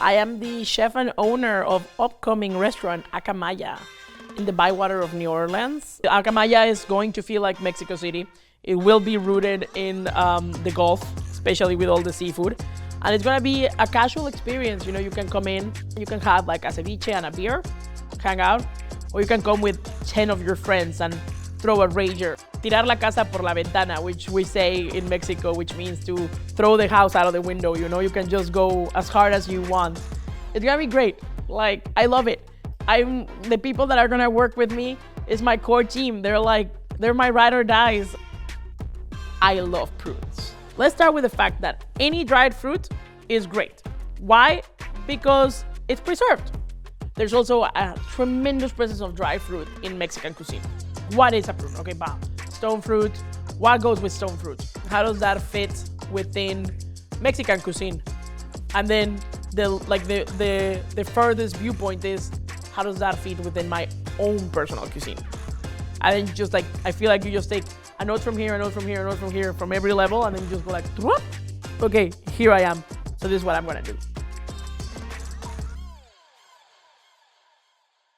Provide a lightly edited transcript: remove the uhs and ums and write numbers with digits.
I am the chef and owner of upcoming restaurant Acamaya in the bywater of New Orleans. Acamaya is going to feel like Mexico City. It will be rooted in the Gulf, especially with all the seafood. And it's gonna be a casual experience. You know, you can come in, you can have like a ceviche and a beer, hang out, or you can come with 10 of your friends and throw a rager. Tirar la casa por la ventana, which we say in Mexico, which means to throw the house out of the window. You know, you can just go as hard as you want. It's gonna be great. Like, I love it. The people that are gonna work with me is my core team. They're my ride or dies. I love prunes. Let's start with the fact that any dried fruit is great. Why? Because it's preserved. There's also a tremendous presence of dried fruit in Mexican cuisine. What is a prune? Okay, bam. Stone fruit. What goes with stone fruit? How does that fit within Mexican cuisine? And then the furthest viewpoint is, how does that fit within my own personal cuisine? And then just like, I feel like you just take a note from here, a note from here, a note from here, from every level, and then you just go like, okay, here I am. So this is what I'm gonna do.